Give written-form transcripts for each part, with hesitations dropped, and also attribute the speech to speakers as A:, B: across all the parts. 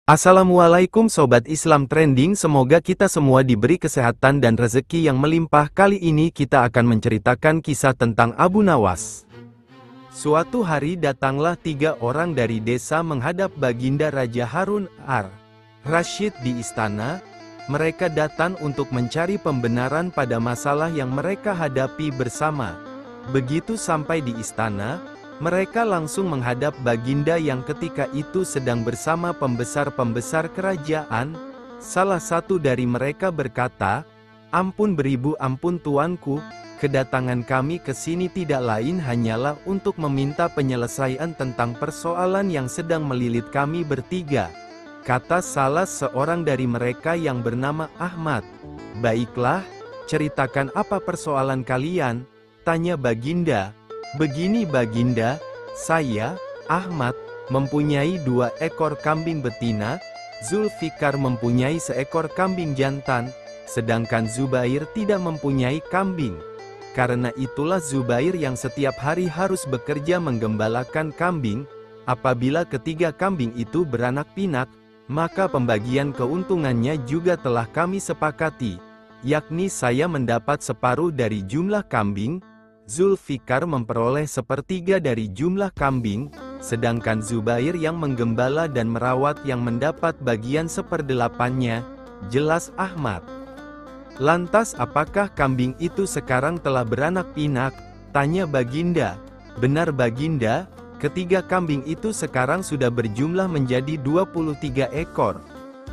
A: Assalamualaikum Sobat Islam Trending, semoga kita semua diberi kesehatan dan rezeki yang melimpah. Kali ini kita akan menceritakan kisah tentang Abu Nawas. Suatu hari datanglah 3 orang dari desa menghadap Baginda Raja Harun ar-Rasyid di istana. Mereka datang untuk mencari pembenaran pada masalah yang mereka hadapi bersama. Begitu sampai di istana, mereka langsung menghadap Baginda yang ketika itu sedang bersama pembesar-pembesar kerajaan. Salah satu dari mereka berkata, "Ampun beribu ampun tuanku, kedatangan kami ke sini tidak lain hanyalah untuk meminta penyelesaian tentang persoalan yang sedang melilit kami bertiga," kata salah seorang dari mereka yang bernama Ahmad. "Baiklah, ceritakan apa persoalan kalian?" tanya Baginda. "Begini Baginda, saya, Ahmad, mempunyai 2 ekor kambing betina, Zulfikar mempunyai seekor kambing jantan, sedangkan Zubair tidak mempunyai kambing. Karena itulah Zubair yang setiap hari harus bekerja menggembalakan kambing. Apabila ketiga kambing itu beranak pinak, maka pembagian keuntungannya juga telah kami sepakati, yakni saya mendapat separuh dari jumlah kambing, Zulfikar memperoleh 1/3 dari jumlah kambing, sedangkan Zubair yang menggembala dan merawat yang mendapat bagian 1/8-nya, jelas Ahmad. "Lantas apakah kambing itu sekarang telah beranak pinak?" tanya Baginda. "Benar Baginda, ketiga kambing itu sekarang sudah berjumlah menjadi 23 ekor.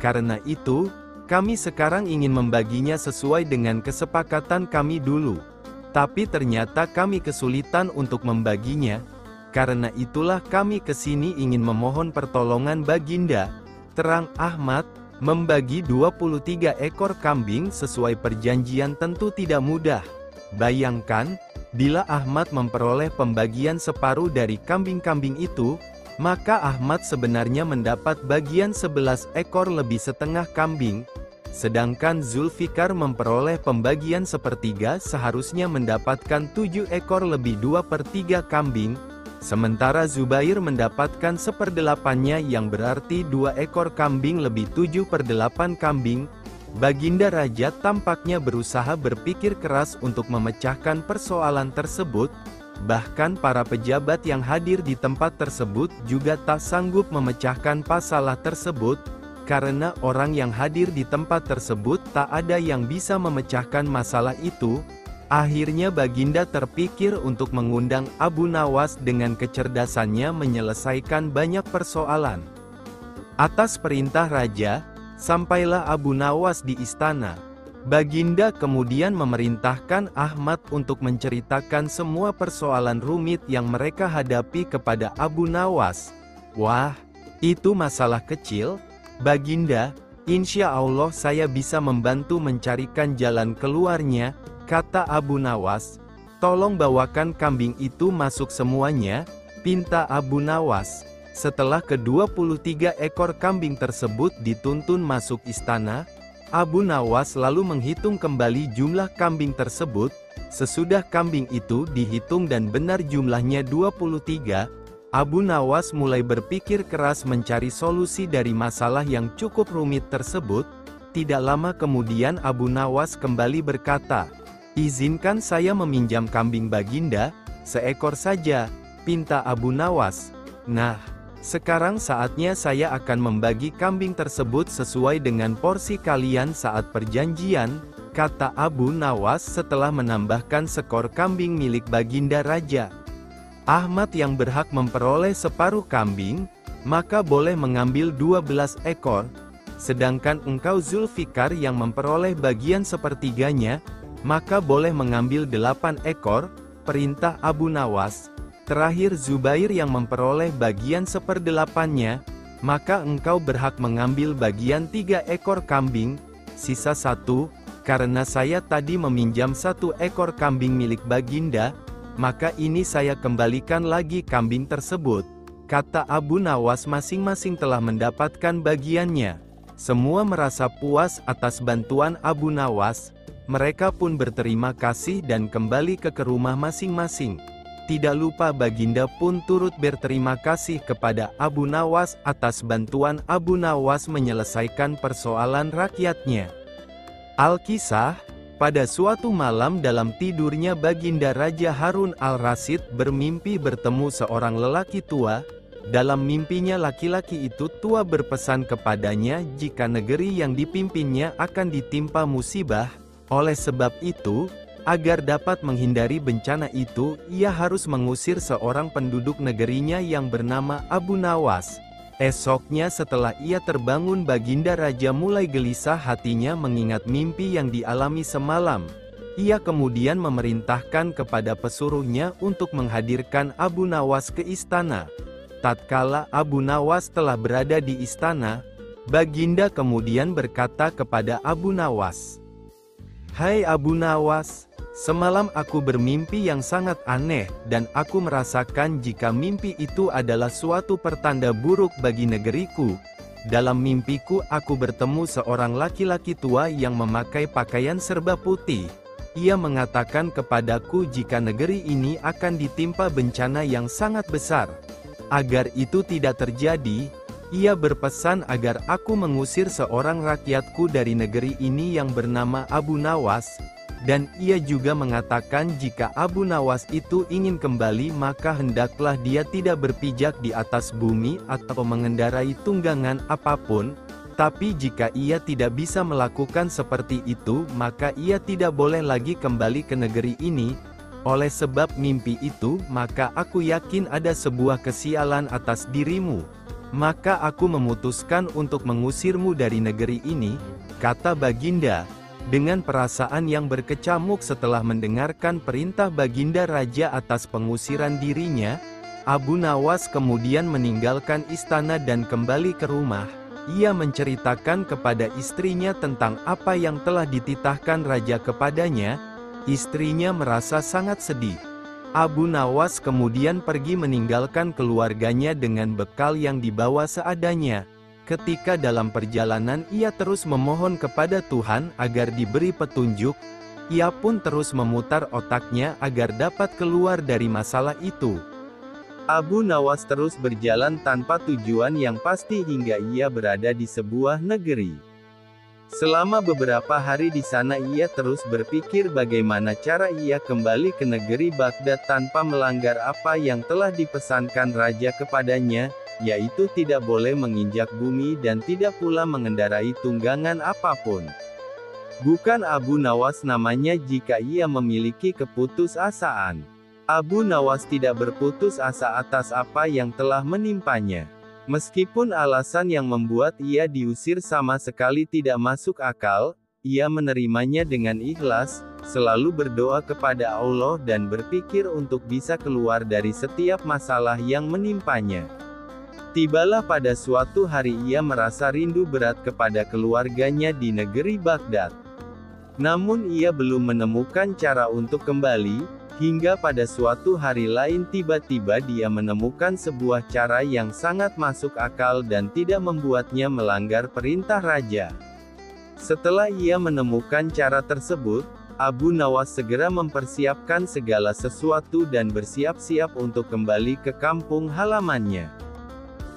A: Karena itu, kami sekarang ingin membaginya sesuai dengan kesepakatan kami dulu. Tapi ternyata kami kesulitan untuk membaginya. Karena itulah kami kesini ingin memohon pertolongan Baginda," terang Ahmad. "Membagi 23 ekor kambing sesuai perjanjian tentu tidak mudah. Bayangkan, bila Ahmad memperoleh pembagian separuh dari kambing-kambing itu, maka Ahmad sebenarnya mendapat bagian 11 ekor lebih setengah kambing. Sedangkan Zulfikar memperoleh pembagian 1/3, seharusnya mendapatkan 7 ekor lebih 2/3 kambing. Sementara Zubair mendapatkan 1/8-nya yang berarti 2 ekor kambing lebih 7/8 kambing." Baginda Raja tampaknya berusaha berpikir keras untuk memecahkan persoalan tersebut. Bahkan para pejabat yang hadir di tempat tersebut juga tak sanggup memecahkan masalah tersebut. Karena orang yang hadir di tempat tersebut tak ada yang bisa memecahkan masalah itu. Akhirnya Baginda terpikir untuk mengundang Abu Nawas dengan kecerdasannya menyelesaikan banyak persoalan. Atas perintah Raja, sampailah Abu Nawas di istana. Baginda kemudian memerintahkan Ahmad untuk menceritakan semua persoalan rumit yang mereka hadapi kepada Abu Nawas. "Wah, itu masalah kecil, Baginda, insya Allah saya bisa membantu mencarikan jalan keluarnya," kata Abu Nawas. "Tolong bawakan kambing itu masuk semuanya," pinta Abu Nawas. Setelah ke-23 ekor kambing tersebut dituntun masuk istana, Abu Nawas lalu menghitung kembali jumlah kambing tersebut. Sesudah kambing itu dihitung dan benar jumlahnya 23, Abu Nawas mulai berpikir keras mencari solusi dari masalah yang cukup rumit tersebut. Tidak lama kemudian Abu Nawas kembali berkata, "Izinkan saya meminjam kambing Baginda, seekor saja," pinta Abu Nawas. "Nah, sekarang saatnya saya akan membagi kambing tersebut sesuai dengan porsi kalian saat perjanjian," kata Abu Nawas setelah menambahkan skor kambing milik Baginda Raja. "Ahmad yang berhak memperoleh separuh kambing, maka boleh mengambil 12 ekor. Sedangkan engkau Zulfikar yang memperoleh bagian 1/3-nya, maka boleh mengambil 8 ekor, perintah Abu Nawas. Terakhir Zubair yang memperoleh bagian 1/8-nya, maka engkau berhak mengambil bagian 3 ekor kambing, sisa 1, karena saya tadi meminjam 1 ekor kambing milik Baginda, maka ini saya kembalikan lagi kambing tersebut," kata Abu Nawas. Masing-masing telah mendapatkan bagiannya. Semua merasa puas atas bantuan Abu Nawas. Mereka pun berterima kasih dan kembali ke rumah masing-masing. Tidak lupa Baginda pun turut berterima kasih kepada Abu Nawas atas bantuan Abu Nawas menyelesaikan persoalan rakyatnya. Al-Kisah, pada suatu malam dalam tidurnya Baginda Raja Harun al-Rasyid bermimpi bertemu seorang lelaki tua. Dalam mimpinya laki-laki itu tua berpesan kepadanya jika negeri yang dipimpinnya akan ditimpa musibah. Oleh sebab itu, agar dapat menghindari bencana itu, ia harus mengusir seorang penduduk negerinya yang bernama Abu Nawas. Esoknya setelah ia terbangun Baginda Raja mulai gelisah hatinya mengingat mimpi yang dialami semalam. Ia kemudian memerintahkan kepada pesuruhnya untuk menghadirkan Abu Nawas ke istana. Tatkala Abu Nawas telah berada di istana, Baginda kemudian berkata kepada Abu Nawas, "Hai Abu Nawas, semalam aku bermimpi yang sangat aneh, dan aku merasakan jika mimpi itu adalah suatu pertanda buruk bagi negeriku. Dalam mimpiku aku bertemu seorang laki-laki tua yang memakai pakaian serba putih. Ia mengatakan kepadaku jika negeri ini akan ditimpa bencana yang sangat besar. Agar itu tidak terjadi, ia berpesan agar aku mengusir seorang rakyatku dari negeri ini yang bernama Abu Nawas, dan ia juga mengatakan jika Abu Nawas itu ingin kembali maka hendaklah dia tidak berpijak di atas bumi atau mengendarai tunggangan apapun, tapi jika ia tidak bisa melakukan seperti itu maka ia tidak boleh lagi kembali ke negeri ini. Oleh sebab mimpi itu, maka aku yakin ada sebuah kesialan atas dirimu. Maka aku memutuskan untuk mengusirmu dari negeri ini," kata Baginda. Dengan perasaan yang berkecamuk setelah mendengarkan perintah Baginda Raja atas pengusiran dirinya, Abu Nawas kemudian meninggalkan istana dan kembali ke rumah. Ia menceritakan kepada istrinya tentang apa yang telah dititahkan Raja kepadanya. Istrinya merasa sangat sedih. Abu Nawas kemudian pergi meninggalkan keluarganya dengan bekal yang dibawa seadanya. Ketika dalam perjalanan ia terus memohon kepada Tuhan agar diberi petunjuk, ia pun terus memutar otaknya agar dapat keluar dari masalah itu. Abu Nawas terus berjalan tanpa tujuan yang pasti hingga ia berada di sebuah negeri. Selama beberapa hari di sana ia terus berpikir bagaimana cara ia kembali ke negeri Baghdad tanpa melanggar apa yang telah dipesankan raja kepadanya, yaitu tidak boleh menginjak bumi dan tidak pula mengendarai tunggangan apapun. Bukan Abu Nawas namanya jika ia memiliki keputusasaan. Abu Nawas tidak berputus asa atas apa yang telah menimpanya. Meskipun alasan yang membuat ia diusir sama sekali tidak masuk akal, ia menerimanya dengan ikhlas, selalu berdoa kepada Allah dan berpikir untuk bisa keluar dari setiap masalah yang menimpanya. Tibalah pada suatu hari ia merasa rindu berat kepada keluarganya di negeri Baghdad. Namun ia belum menemukan cara untuk kembali. Hingga pada suatu hari lain tiba-tiba dia menemukan sebuah cara yang sangat masuk akal dan tidak membuatnya melanggar perintah raja. Setelah ia menemukan cara tersebut, Abu Nawas segera mempersiapkan segala sesuatu dan bersiap-siap untuk kembali ke kampung halamannya.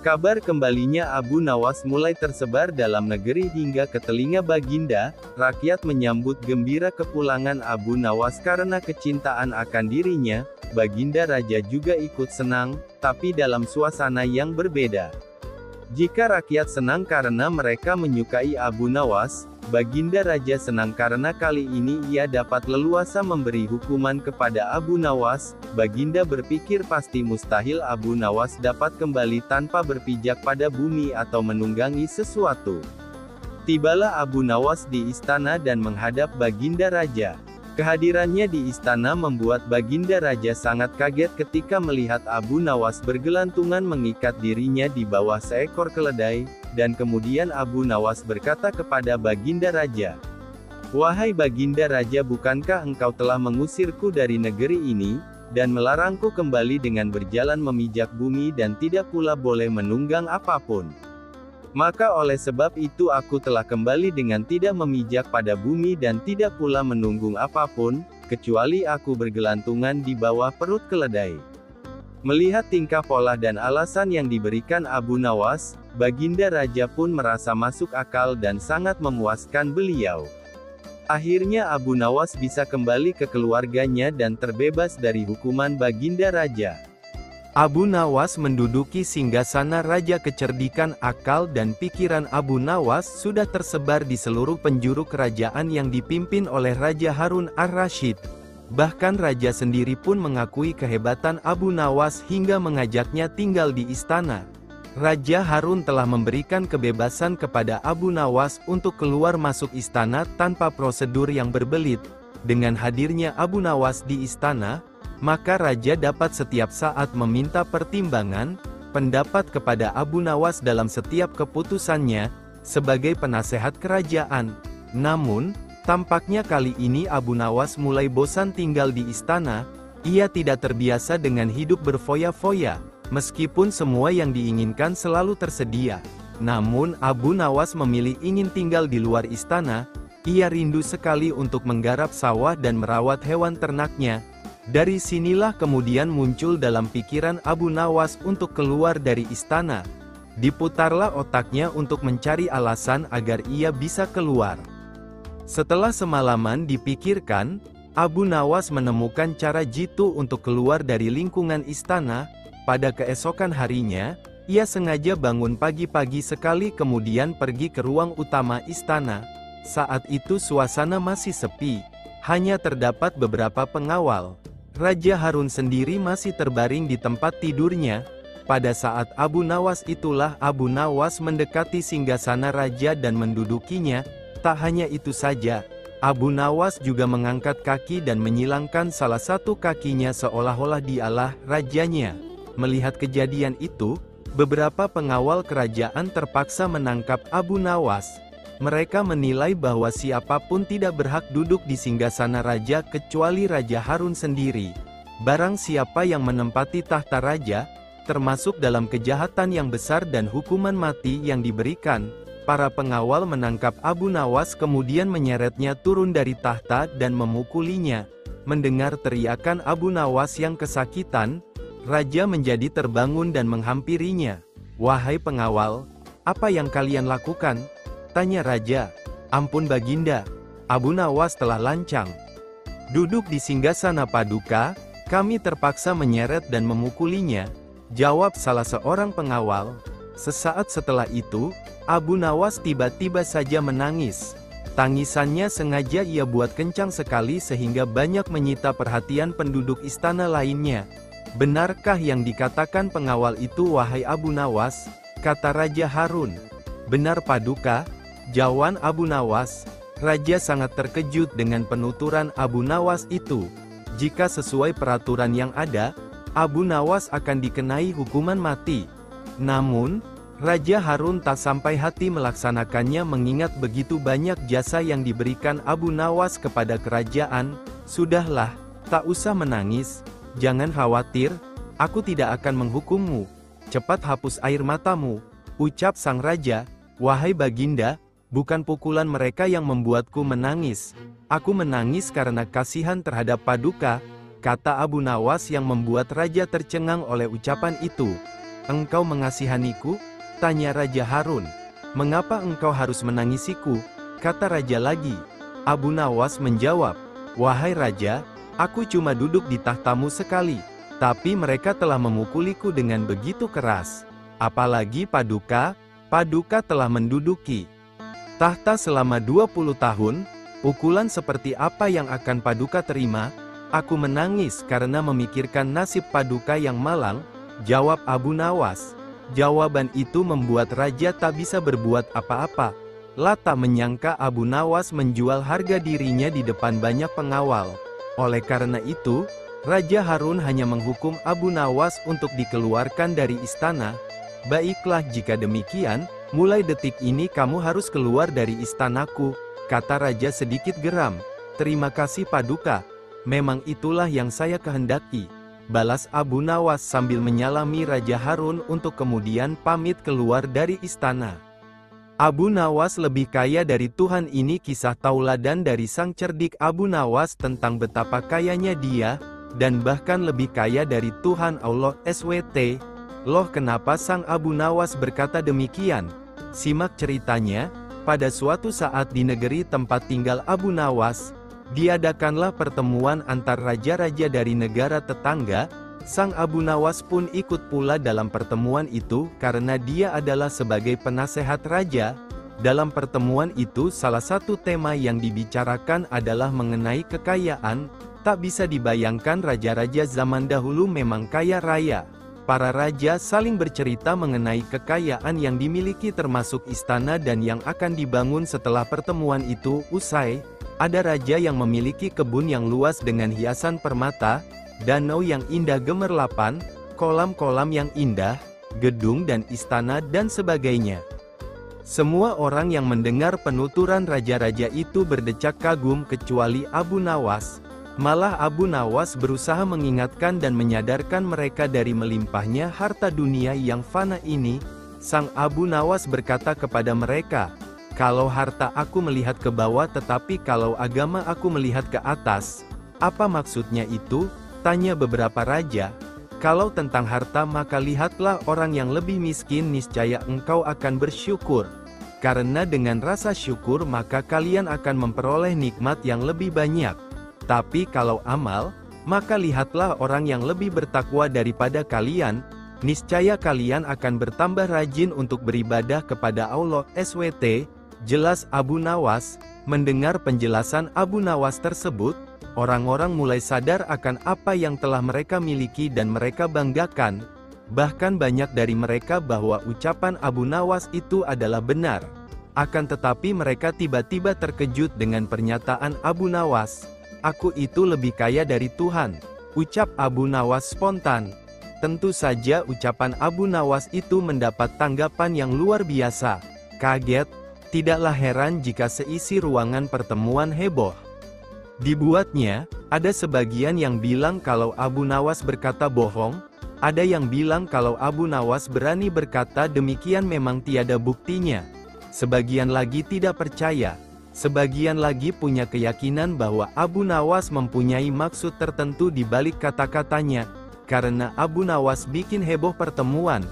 A: Kabar kembalinya Abu Nawas mulai tersebar dalam negeri hingga ke telinga Baginda. Rakyat menyambut gembira kepulangan Abu Nawas karena kecintaan akan dirinya. Baginda Raja juga ikut senang, tapi dalam suasana yang berbeda. Jika rakyat senang karena mereka menyukai Abu Nawas, Baginda Raja senang karena kali ini ia dapat leluasa memberi hukuman kepada Abu Nawas. Baginda berpikir pasti mustahil Abu Nawas dapat kembali tanpa berpijak pada bumi atau menunggangi sesuatu. Tibalah Abu Nawas di istana dan menghadap Baginda Raja. Kehadirannya di istana membuat Baginda Raja sangat kaget ketika melihat Abu Nawas bergelantungan mengikat dirinya di bawah seekor keledai, dan kemudian Abu Nawas berkata kepada Baginda Raja, "Wahai Baginda Raja, bukankah engkau telah mengusirku dari negeri ini, dan melarangku kembali dengan berjalan memijak bumi dan tidak pula boleh menunggang apapun? Maka oleh sebab itu aku telah kembali dengan tidak memijak pada bumi dan tidak pula menunggung apapun, kecuali aku bergelantungan di bawah perut keledai." Melihat tingkah pola dan alasan yang diberikan Abu Nawas, Baginda Raja pun merasa masuk akal dan sangat memuaskan beliau. Akhirnya Abu Nawas bisa kembali ke keluarganya dan terbebas dari hukuman Baginda Raja. Abu Nawas menduduki singgasana raja. Kecerdikan akal dan pikiran Abu Nawas sudah tersebar di seluruh penjuru kerajaan yang dipimpin oleh Raja Harun ar-Rasyid. Bahkan raja sendiri pun mengakui kehebatan Abu Nawas hingga mengajaknya tinggal di istana. Raja Harun telah memberikan kebebasan kepada Abu Nawas untuk keluar masuk istana tanpa prosedur yang berbelit. Dengan hadirnya Abu Nawas di istana, maka raja dapat setiap saat meminta pertimbangan, pendapat kepada Abu Nawas dalam setiap keputusannya, sebagai penasehat kerajaan. Namun, tampaknya kali ini Abu Nawas mulai bosan tinggal di istana. Ia tidak terbiasa dengan hidup berfoya-foya, meskipun semua yang diinginkan selalu tersedia. Namun Abu Nawas memilih ingin tinggal di luar istana. Ia rindu sekali untuk menggarap sawah dan merawat hewan ternaknya. Dari sinilah kemudian muncul dalam pikiran Abu Nawas untuk keluar dari istana. Diputarlah otaknya untuk mencari alasan agar ia bisa keluar. Setelah semalaman dipikirkan, Abu Nawas menemukan cara jitu untuk keluar dari lingkungan istana. Pada keesokan harinya, ia sengaja bangun pagi-pagi sekali kemudian pergi ke ruang utama istana. Saat itu suasana masih sepi, hanya terdapat beberapa pengawal. Raja Harun sendiri masih terbaring di tempat tidurnya. Pada saat Abu Nawas itulah Abu Nawas mendekati singgasana raja dan mendudukinya. Tak hanya itu saja, Abu Nawas juga mengangkat kaki dan menyilangkan salah satu kakinya seolah-olah dialah rajanya. Melihat kejadian itu, beberapa pengawal kerajaan terpaksa menangkap Abu Nawas. Mereka menilai bahwa siapapun tidak berhak duduk di singgasana raja kecuali Raja Harun sendiri. Barang siapa yang menempati tahta raja, termasuk dalam kejahatan yang besar dan hukuman mati yang diberikan. Para pengawal menangkap Abu Nawas kemudian menyeretnya turun dari tahta dan memukulinya. Mendengar teriakan Abu Nawas yang kesakitan, raja menjadi terbangun dan menghampirinya. "Wahai pengawal, apa yang kalian lakukan?" tanya raja. "Ampun Baginda, Abu Nawas telah lancang. Duduk di singgasana paduka, kami terpaksa menyeret dan memukulinya," jawab salah seorang pengawal. Sesaat setelah itu, Abu Nawas tiba-tiba saja menangis. Tangisannya sengaja ia buat kencang sekali sehingga banyak menyita perhatian penduduk istana lainnya. "Benarkah yang dikatakan pengawal itu wahai Abu Nawas?" kata Raja Harun. "Benar Paduka," jawab Abu Nawas. Raja sangat terkejut dengan penuturan Abu Nawas itu. Jika sesuai peraturan yang ada, Abu Nawas akan dikenai hukuman mati. Namun, Raja Harun tak sampai hati melaksanakannya mengingat begitu banyak jasa yang diberikan Abu Nawas kepada kerajaan. "Sudahlah, tak usah menangis, jangan khawatir, aku tidak akan menghukummu. Cepat hapus air matamu," ucap sang raja. "Wahai Baginda, bukan pukulan mereka yang membuatku menangis. Aku menangis karena kasihan terhadap Paduka," kata Abu Nawas yang membuat raja tercengang oleh ucapan itu. "Engkau mengasihaniku?" tanya Raja Harun. "Mengapa engkau harus menangisiku?" kata raja lagi. Abu Nawas menjawab, "Wahai raja, aku cuma duduk di tahtamu sekali, tapi mereka telah memukuliku dengan begitu keras. Apalagi Paduka telah menduduki tahta selama 20 tahun, pukulan seperti apa yang akan Paduka terima?" "Aku menangis karena memikirkan nasib Paduka yang malang," jawab Abu Nawas. Jawaban itu membuat raja tak bisa berbuat apa-apa. Tak menyangka Abu Nawas menjual harga dirinya di depan banyak pengawal. Oleh karena itu, Raja Harun hanya menghukum Abu Nawas untuk dikeluarkan dari istana. "Baiklah jika demikian, mulai detik ini kamu harus keluar dari istanaku," kata raja sedikit geram. "Terima kasih Paduka, memang itulah yang saya kehendaki," balas Abu Nawas sambil menyalami Raja Harun untuk kemudian pamit keluar dari istana. Abu Nawas lebih kaya dari Tuhan. Ini kisah tauladan dari sang cerdik Abu Nawas tentang betapa kayanya dia, dan bahkan lebih kaya dari Tuhan Allah SWT. Loh, kenapa sang Abu Nawas berkata demikian? Simak ceritanya. Pada suatu saat di negeri tempat tinggal Abu Nawas, diadakanlah pertemuan antar raja-raja dari negara tetangga. Sang Abu Nawas pun ikut pula dalam pertemuan itu karena dia adalah sebagai penasehat raja. Dalam pertemuan itu salah satu tema yang dibicarakan adalah mengenai kekayaan. Tak bisa dibayangkan raja-raja zaman dahulu memang kaya raya. Para raja saling bercerita mengenai kekayaan yang dimiliki termasuk istana dan yang akan dibangun setelah pertemuan itu usai. Ada raja yang memiliki kebun yang luas dengan hiasan permata, danau yang indah gemerlapan, kolam-kolam yang indah, gedung dan istana dan sebagainya. Semua orang yang mendengar penuturan raja-raja itu berdecak kagum kecuali Abu Nawas. Malah Abu Nawas berusaha mengingatkan dan menyadarkan mereka dari melimpahnya harta dunia yang fana ini. Sang Abu Nawas berkata kepada mereka, "Kalau harta aku melihat ke bawah tetapi kalau agama aku melihat ke atas." "Apa maksudnya itu?" tanya beberapa raja. "Kalau tentang harta maka lihatlah orang yang lebih miskin, niscaya engkau akan bersyukur. Karena dengan rasa syukur maka kalian akan memperoleh nikmat yang lebih banyak. Tapi kalau amal, maka lihatlah orang yang lebih bertakwa daripada kalian, niscaya kalian akan bertambah rajin untuk beribadah kepada Allah SWT." Jelas Abu Nawas. Mendengar penjelasan Abu Nawas tersebut, orang-orang mulai sadar akan apa yang telah mereka miliki dan mereka banggakan. Bahkan banyak dari mereka bahwa ucapan Abu Nawas itu adalah benar. Akan tetapi mereka tiba-tiba terkejut dengan pernyataan Abu Nawas. "Aku itu lebih kaya dari Tuhan," ucap Abu Nawas spontan. Tentu saja ucapan Abu Nawas itu mendapat tanggapan yang luar biasa. Kaget. Tidaklah heran jika seisi ruangan pertemuan heboh. Dibuatnya, ada sebagian yang bilang kalau Abu Nawas berkata bohong, ada yang bilang kalau Abu Nawas berani berkata demikian memang tiada buktinya. Sebagian lagi tidak percaya. Sebagian lagi punya keyakinan bahwa Abu Nawas mempunyai maksud tertentu di balik kata-katanya, karena Abu Nawas bikin heboh pertemuan.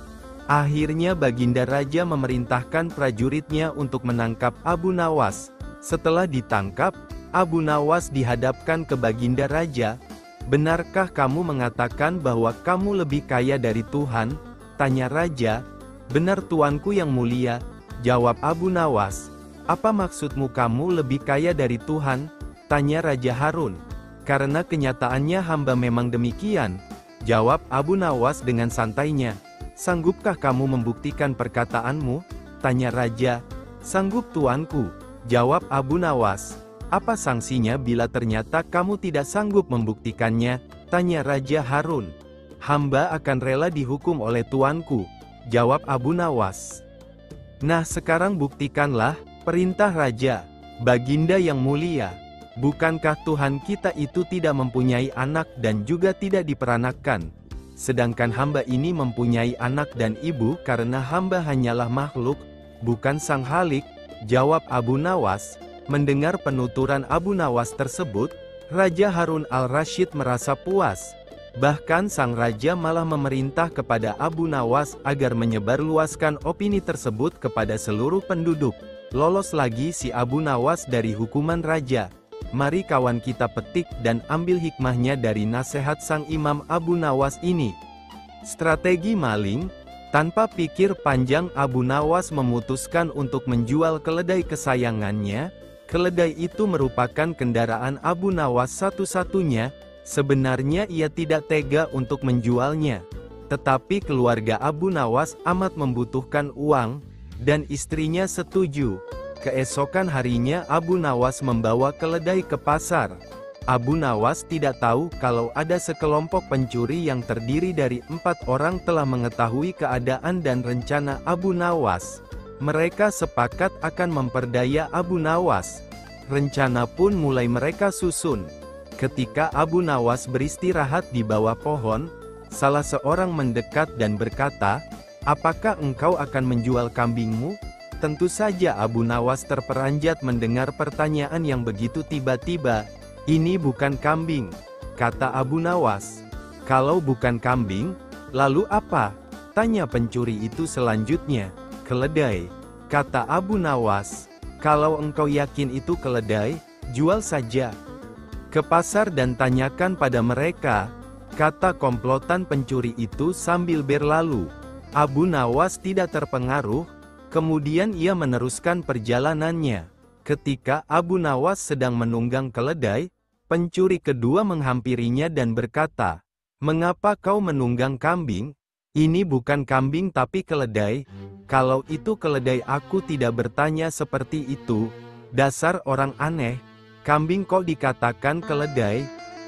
A: Akhirnya Baginda Raja memerintahkan prajuritnya untuk menangkap Abu Nawas. Setelah ditangkap, Abu Nawas dihadapkan ke Baginda Raja. "Benarkah kamu mengatakan bahwa kamu lebih kaya dari Tuhan?" tanya Raja. "Benar tuanku yang mulia," jawab Abu Nawas. "Apa maksudmu kamu lebih kaya dari Tuhan?" tanya Raja Harun. "Karena kenyataannya hamba memang demikian," jawab Abu Nawas dengan santainya. "Sanggupkah kamu membuktikan perkataanmu?" tanya Raja. "Sanggup tuanku," jawab Abu Nawas. "Apa sanksinya bila ternyata kamu tidak sanggup membuktikannya?" tanya Raja Harun. "Hamba akan rela dihukum oleh tuanku," jawab Abu Nawas. "Nah sekarang buktikanlah," perintah Raja. "Baginda yang mulia, bukankah Tuhan kita itu tidak mempunyai anak dan juga tidak diperanakkan? Sedangkan hamba ini mempunyai anak dan ibu karena hamba hanyalah makhluk, bukan sang Khalik," jawab Abu Nawas. Mendengar penuturan Abu Nawas tersebut, Raja Harun al-Rasyid merasa puas. Bahkan sang raja malah memerintah kepada Abu Nawas agar menyebarluaskan opini tersebut kepada seluruh penduduk. Lolos lagi si Abu Nawas dari hukuman raja. Mari kawan kita petik dan ambil hikmahnya dari nasihat sang Imam Abu Nawas ini. Strategi maling. Tanpa pikir panjang Abu Nawas memutuskan untuk menjual keledai kesayangannya. Keledai itu merupakan kendaraan Abu Nawas satu-satunya. Sebenarnya ia tidak tega untuk menjualnya. Tetapi keluarga Abu Nawas amat membutuhkan uang, dan istrinya setuju. Keesokan harinya Abu Nawas membawa keledai ke pasar. Abu Nawas tidak tahu kalau ada sekelompok pencuri yang terdiri dari 4 orang telah mengetahui keadaan dan rencana Abu Nawas. Mereka sepakat akan memperdaya Abu Nawas. Rencana pun mulai mereka susun. Ketika Abu Nawas beristirahat di bawah pohon, salah seorang mendekat dan berkata, "Apakah engkau akan menjual kambingmu?" Tentu saja Abu Nawas terperanjat mendengar pertanyaan yang begitu tiba-tiba. "Ini bukan kambing," kata Abu Nawas. Kalau bukan kambing, lalu apa? Tanya pencuri itu selanjutnya. Keledai, kata Abu Nawas. Kalau engkau yakin itu keledai, jual saja ke pasar dan tanyakan pada mereka, kata komplotan pencuri itu sambil berlalu. Abu Nawas tidak terpengaruh, kemudian ia meneruskan perjalanannya. Ketika Abu Nawas sedang menunggang keledai, pencuri kedua menghampirinya dan berkata, "Mengapa kau menunggang kambing? Ini bukan kambing tapi keledai." "Kalau itu keledai aku tidak bertanya seperti itu. Dasar orang aneh. Kambing kok dikatakan keledai?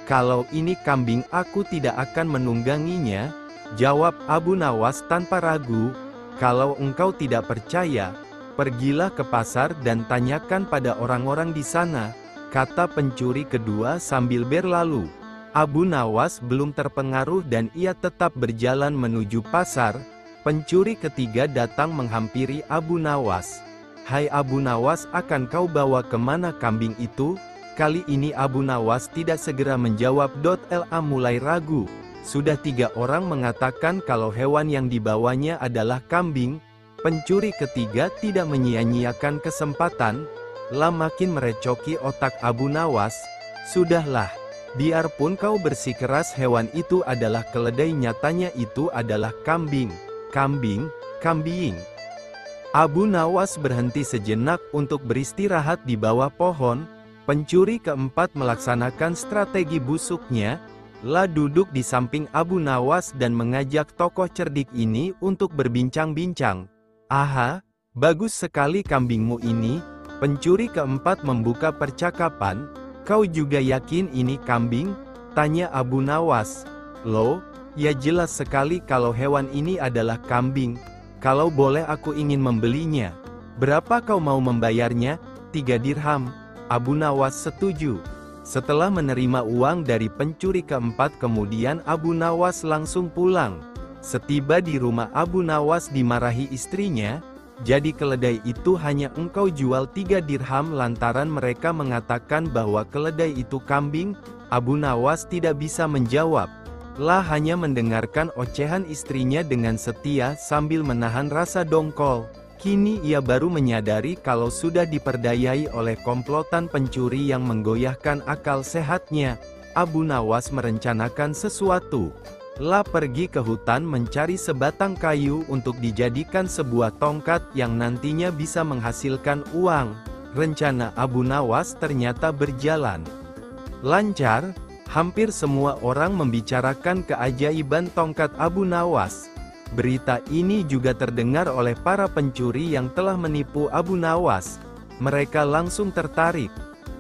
A: Kalau ini kambing aku tidak akan menungganginya," jawab Abu Nawas tanpa ragu. "Kalau engkau tidak percaya, pergilah ke pasar dan tanyakan pada orang-orang di sana," kata pencuri kedua sambil berlalu. Abu Nawas belum terpengaruh dan ia tetap berjalan menuju pasar. Pencuri ketiga datang menghampiri Abu Nawas. "Hai Abu Nawas, akan kau bawa kemana kambing itu?" Kali ini Abu Nawas tidak segera menjawab. La mulai ragu. Sudah 3 orang mengatakan kalau hewan yang dibawanya adalah kambing. Pencuri ketiga tidak menyia-nyiakan kesempatan. Makin merecoki otak Abu Nawas. "Sudahlah. Biarpun kau bersikeras hewan itu adalah keledai, nyatanya itu adalah kambing. Kambing." Abu Nawas berhenti sejenak untuk beristirahat di bawah pohon. Pencuri keempat melaksanakan strategi busuknya. Duduk di samping Abu Nawas dan mengajak tokoh cerdik ini untuk berbincang-bincang. "Aha, bagus sekali kambingmu ini." Pencuri keempat membuka percakapan. "Kau juga yakin ini kambing?" tanya Abu Nawas. "Loh, ya jelas sekali kalau hewan ini adalah kambing. Kalau boleh aku ingin membelinya. Berapa kau mau membayarnya?" 3 dirham. Abu Nawas setuju. Setelah menerima uang dari pencuri keempat, kemudian Abu Nawas langsung pulang. Setiba di rumah, Abu Nawas dimarahi istrinya. "Jadi keledai itu hanya engkau jual 3 dirham lantaran mereka mengatakan bahwa keledai itu kambing?" Abu Nawas tidak bisa menjawab. Hanya mendengarkan ocehan istrinya dengan setia sambil menahan rasa dongkol. Kini ia baru menyadari kalau sudah diperdayai oleh komplotan pencuri yang menggoyahkan akal sehatnya. Abu Nawas merencanakan sesuatu. Pergi ke hutan mencari sebatang kayu untuk dijadikan sebuah tongkat yang nantinya bisa menghasilkan uang. Rencana Abu Nawas ternyata berjalan lancar. Hampir semua orang membicarakan keajaiban tongkat Abu Nawas. Berita ini juga terdengar oleh para pencuri yang telah menipu Abu Nawas. Mereka langsung tertarik.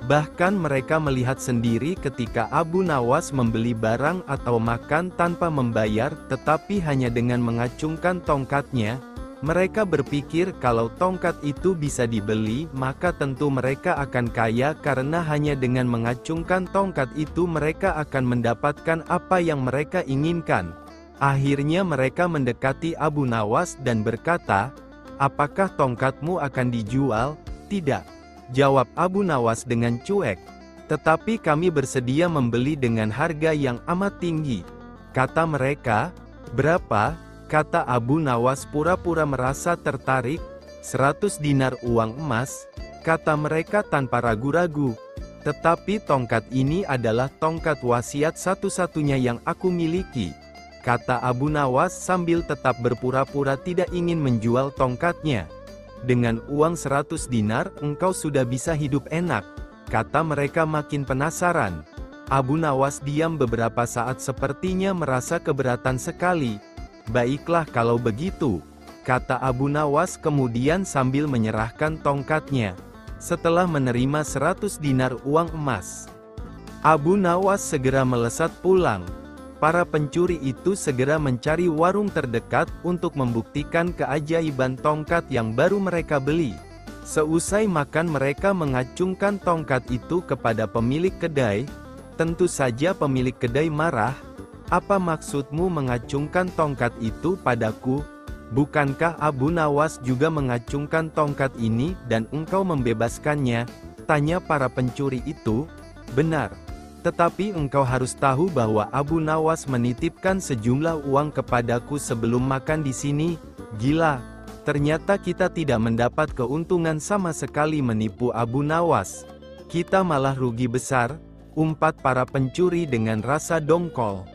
A: Bahkan mereka melihat sendiri ketika Abu Nawas membeli barang atau makan tanpa membayar, tetapi hanya dengan mengacungkan tongkatnya. Mereka berpikir kalau tongkat itu bisa dibeli, maka tentu mereka akan kaya karena hanya dengan mengacungkan tongkat itu mereka akan mendapatkan apa yang mereka inginkan. Akhirnya mereka mendekati Abu Nawas dan berkata, "Apakah tongkatmu akan dijual?" "Tidak," jawab Abu Nawas dengan cuek. "Tetapi kami bersedia membeli dengan harga yang amat tinggi," kata mereka. "Berapa?" kata Abu Nawas pura-pura merasa tertarik. 100 dinar uang emas, kata mereka tanpa ragu-ragu. "Tetapi tongkat ini adalah tongkat wasiat satu-satunya yang aku miliki," kata Abu Nawas sambil tetap berpura-pura tidak ingin menjual tongkatnya. "Dengan uang 100 dinar, engkau sudah bisa hidup enak," kata mereka makin penasaran. Abu Nawas diam beberapa saat sepertinya merasa keberatan sekali. "Baiklah kalau begitu," kata Abu Nawas kemudian sambil menyerahkan tongkatnya. Setelah menerima 100 dinar uang emas, Abu Nawas segera melesat pulang. Para pencuri itu segera mencari warung terdekat untuk membuktikan keajaiban tongkat yang baru mereka beli. Seusai makan mereka mengacungkan tongkat itu kepada pemilik kedai. Tentu saja pemilik kedai marah. "Apa maksudmu mengacungkan tongkat itu padaku? Bukankah Abu Nawas juga mengacungkan tongkat ini dan engkau membebaskannya?" tanya para pencuri itu. "Benar. Tetapi engkau harus tahu bahwa Abu Nawas menitipkan sejumlah uang kepadaku sebelum makan di sini. Gila, ternyata kita tidak mendapat keuntungan sama sekali menipu Abu Nawas. Kita malah rugi besar, umpat para pencuri dengan rasa dongkol.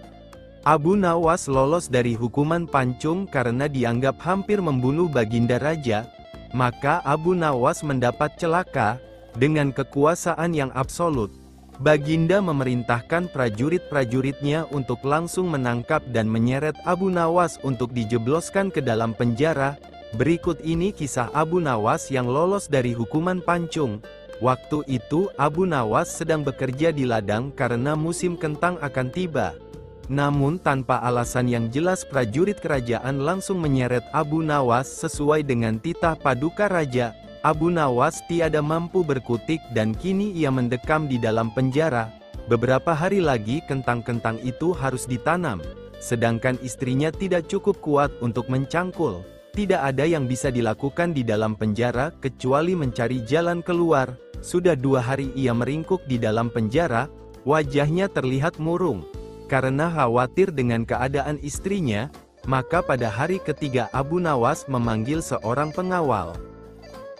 A: Abu Nawas lolos dari hukuman pancung karena dianggap hampir membunuh Baginda Raja. Maka Abu Nawas mendapat celaka, dengan kekuasaan yang absolut. Baginda memerintahkan prajurit-prajuritnya untuk langsung menangkap dan menyeret Abu Nawas untuk dijebloskan ke dalam penjara. Berikut ini kisah Abu Nawas yang lolos dari hukuman pancung. Waktu itu Abu Nawas sedang bekerja di ladang karena musim kentang akan tiba. Namun tanpa alasan yang jelas prajurit kerajaan langsung menyeret Abu Nawas sesuai dengan titah paduka raja. Abu Nawas tiada mampu berkutik dan kini ia mendekam di dalam penjara. Beberapa hari lagi kentang-kentang itu harus ditanam, sedangkan istrinya tidak cukup kuat untuk mencangkul. Tidak ada yang bisa dilakukan di dalam penjara kecuali mencari jalan keluar. Sudah 2 hari ia meringkuk di dalam penjara, wajahnya terlihat murung. Karena khawatir dengan keadaan istrinya, maka pada hari ketiga Abu Nawas memanggil seorang pengawal.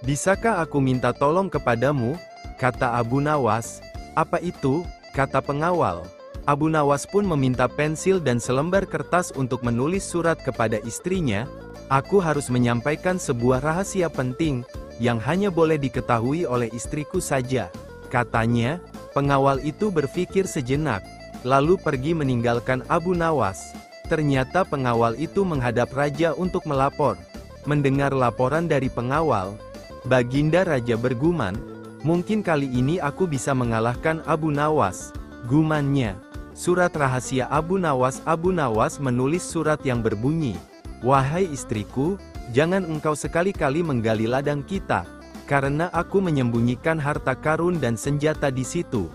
A: "Bisakah aku minta tolong kepadamu?" kata Abu Nawas. "Apa itu?" kata pengawal. Abu Nawas pun meminta pensil dan selembar kertas untuk menulis surat kepada istrinya. "Aku harus menyampaikan sebuah rahasia penting, yang hanya boleh diketahui oleh istriku saja," katanya. Pengawal itu berpikir sejenak, lalu pergi meninggalkan Abu Nawas. Ternyata pengawal itu menghadap raja untuk melapor. Mendengar laporan dari pengawal, Baginda Raja bergumam, "Mungkin kali ini aku bisa mengalahkan Abu Nawas." Gumannya, surat rahasia Abu Nawas. Abu Nawas menulis surat yang berbunyi, "Wahai istriku, jangan engkau sekali-kali menggali ladang kita, karena aku menyembunyikan harta karun dan senjata di situ.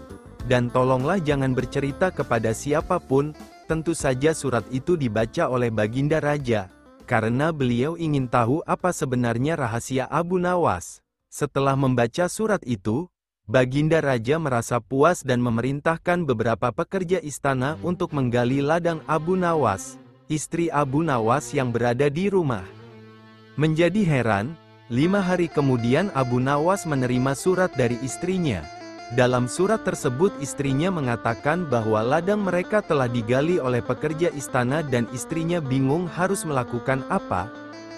A: Dan tolonglah jangan bercerita kepada siapapun." Tentu saja surat itu dibaca oleh Baginda Raja, karena beliau ingin tahu apa sebenarnya rahasia Abu Nawas. Setelah membaca surat itu, Baginda Raja merasa puas dan memerintahkan beberapa pekerja istana untuk menggali ladang Abu Nawas. Istri Abu Nawas yang berada di rumah menjadi heran. 5 hari kemudian Abu Nawas menerima surat dari istrinya. Dalam surat tersebut istrinya mengatakan bahwa ladang mereka telah digali oleh pekerja istana dan istrinya bingung harus melakukan apa.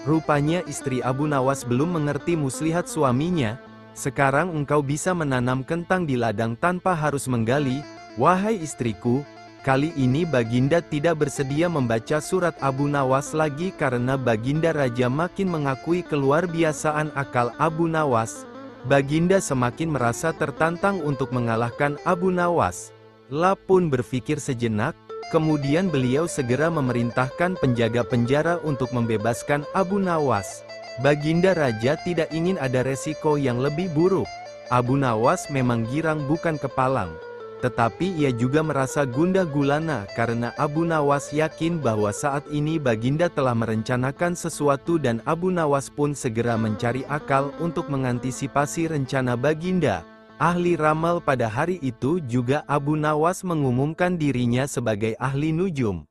A: Rupanya istri Abu Nawas belum mengerti muslihat suaminya. "Sekarang engkau bisa menanam kentang di ladang tanpa harus menggali." "Wahai istriku, kali ini Baginda tidak bersedia membaca surat Abu Nawas lagi karena Baginda Raja makin mengakui keluarbiasaan akal Abu Nawas." Baginda semakin merasa tertantang untuk mengalahkan Abu Nawas. La pun berpikir sejenak, kemudian beliau segera memerintahkan penjaga penjara untuk membebaskan Abu Nawas. Baginda Raja tidak ingin ada resiko yang lebih buruk. Abu Nawas memang girang bukan kepalang. Tetapi ia juga merasa gundah gulana karena Abu Nawas yakin bahwa saat ini Baginda telah merencanakan sesuatu dan Abu Nawas pun segera mencari akal untuk mengantisipasi rencana Baginda. Ahli ramal pada hari itu juga Abu Nawas mengumumkan dirinya sebagai ahli nujum,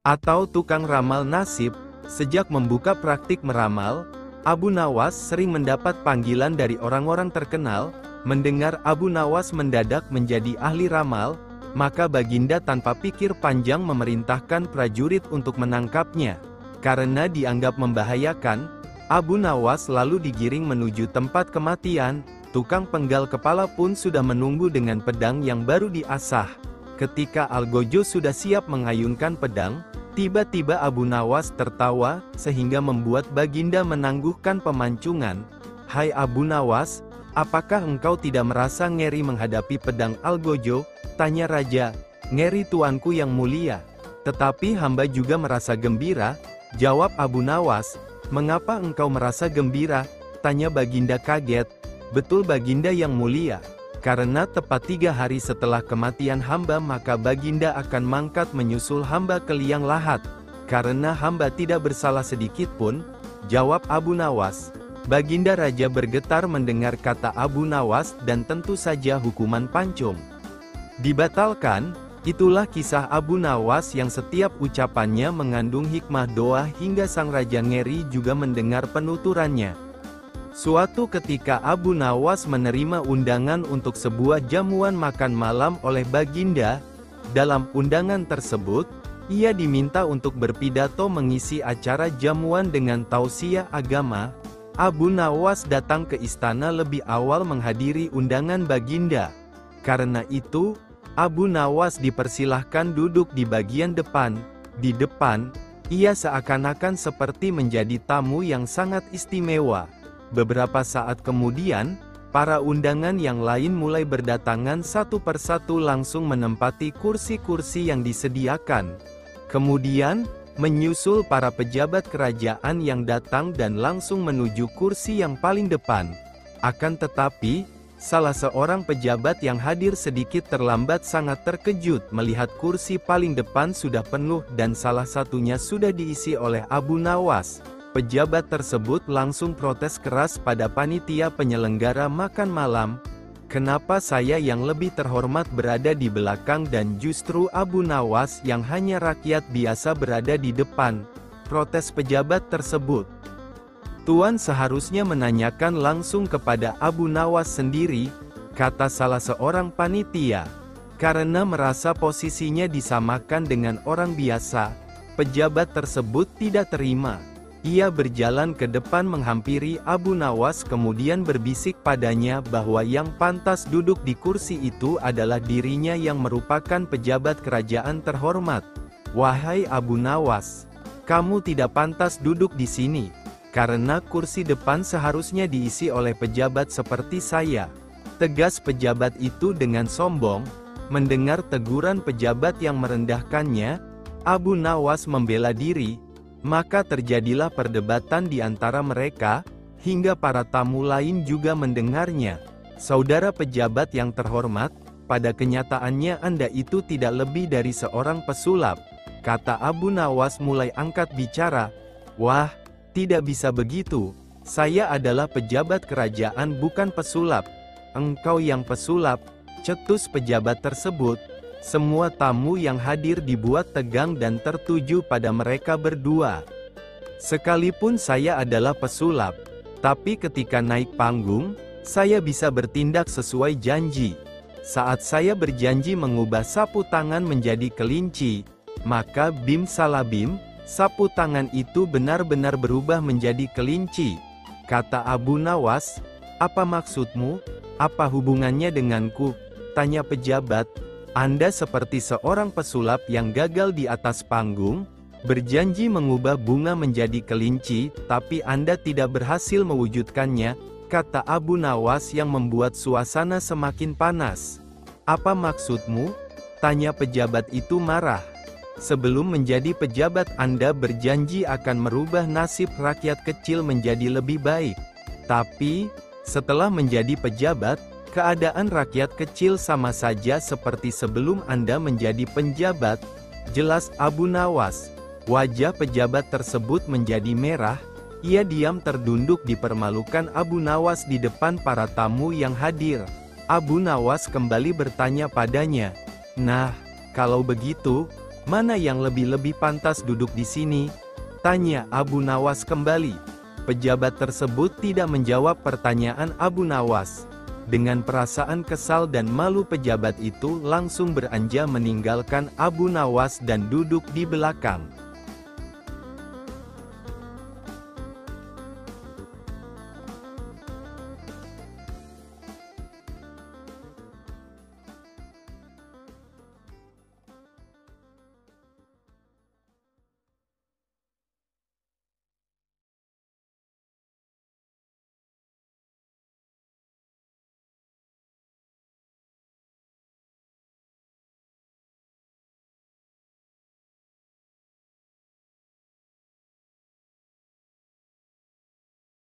A: atau tukang ramal nasib. Sejak membuka praktik meramal, Abu Nawas sering mendapat panggilan dari orang-orang terkenal. Mendengar Abu Nawas mendadak menjadi ahli ramal, maka Baginda tanpa pikir panjang memerintahkan prajurit untuk menangkapnya. Karena dianggap membahayakan, Abu Nawas lalu digiring menuju tempat kematian. Tukang penggal kepala pun sudah menunggu dengan pedang yang baru diasah. Ketika Algojo sudah siap mengayunkan pedang, tiba-tiba Abu Nawas tertawa, sehingga membuat Baginda menangguhkan pemancungan. "Hai Abu Nawas, apakah engkau tidak merasa ngeri menghadapi pedang Algojo?" tanya raja. "Ngeri tuanku yang mulia. Tetapi hamba juga merasa gembira," jawab Abu Nawas. "Mengapa engkau merasa gembira?" tanya Baginda kaget. "Betul Baginda yang mulia. Karena tepat 3 hari setelah kematian hamba maka Baginda akan mangkat menyusul hamba ke liang lahat. Karena hamba tidak bersalah sedikit pun," jawab Abu Nawas. Baginda Raja bergetar mendengar kata Abu Nawas dan tentu saja hukuman pancung dibatalkan. Itulah kisah Abu Nawas yang setiap ucapannya mengandung hikmah doa hingga sang raja ngeri juga mendengar penuturannya. Suatu ketika Abu Nawas menerima undangan untuk sebuah jamuan makan malam oleh Baginda. Dalam undangan tersebut, ia diminta untuk berpidato mengisi acara jamuan dengan tausiah agama. Abu Nawas datang ke istana lebih awal menghadiri undangan Baginda. Karena itu, Abu Nawas dipersilahkan duduk di bagian depan. Di depan, ia seakan-akan seperti menjadi tamu yang sangat istimewa. Beberapa saat kemudian, para undangan yang lain mulai berdatangan satu persatu langsung menempati kursi-kursi yang disediakan. Kemudian, menyusul para pejabat kerajaan yang datang dan langsung menuju kursi yang paling depan. Akan tetapi, salah seorang pejabat yang hadir sedikit terlambat sangat terkejut melihat kursi paling depan sudah penuh dan salah satunya sudah diisi oleh Abu Nawas. Pejabat tersebut langsung protes keras pada panitia penyelenggara makan malam. Kenapa saya yang lebih terhormat berada di belakang dan justru Abu Nawas yang hanya rakyat biasa berada di depan? Protes pejabat tersebut. Tuan seharusnya menanyakan langsung kepada Abu Nawas sendiri, kata salah seorang panitia. Karena merasa posisinya disamakan dengan orang biasa, pejabat tersebut tidak terima. Ia berjalan ke depan menghampiri Abu Nawas kemudian berbisik padanya bahwa yang pantas duduk di kursi itu adalah dirinya yang merupakan pejabat kerajaan terhormat. Wahai Abu Nawas, kamu tidak pantas duduk di sini. Karena kursi depan seharusnya diisi oleh pejabat seperti saya. Tegas pejabat itu dengan sombong. Mendengar teguran pejabat yang merendahkannya, Abu Nawas membela diri. Maka terjadilah perdebatan di antara mereka, hingga para tamu lain juga mendengarnya. Saudara pejabat yang terhormat, pada kenyataannya Anda itu tidak lebih dari seorang pesulap. Kata Abu Nawas mulai angkat bicara. Wah, tidak bisa begitu. Saya adalah pejabat kerajaan bukan pesulap. Engkau yang pesulap, cetus pejabat tersebut. Semua tamu yang hadir dibuat tegang dan tertuju pada mereka berdua. Sekalipun saya adalah pesulap, tapi ketika naik panggung, saya bisa bertindak sesuai janji. Saat saya berjanji mengubah sapu tangan menjadi kelinci, maka bim salabim, sapu tangan itu benar-benar berubah menjadi kelinci. Kata Abu Nawas, apa maksudmu? Apa hubungannya denganku? Tanya pejabat. Anda seperti seorang pesulap yang gagal di atas panggung, berjanji mengubah bunga menjadi kelinci, tapi Anda tidak berhasil mewujudkannya, kata Abu Nawas yang membuat suasana semakin panas. Apa maksudmu? Tanya pejabat itu marah. Sebelum menjadi pejabat Anda berjanji akan merubah nasib rakyat kecil menjadi lebih baik. Tapi, setelah menjadi pejabat, keadaan rakyat kecil sama saja seperti sebelum Anda menjadi penjabat, jelas Abu Nawas. Wajah pejabat tersebut menjadi merah, ia diam terdunduk dipermalukan Abu Nawas di depan para tamu yang hadir. Abu Nawas kembali bertanya padanya, nah, kalau begitu, mana yang lebih pantas duduk di sini? Tanya Abu Nawas kembali. Pejabat tersebut tidak menjawab pertanyaan Abu Nawas. Dengan perasaan kesal dan malu pejabat itu langsung beranjak meninggalkan Abu Nawas dan duduk di belakang.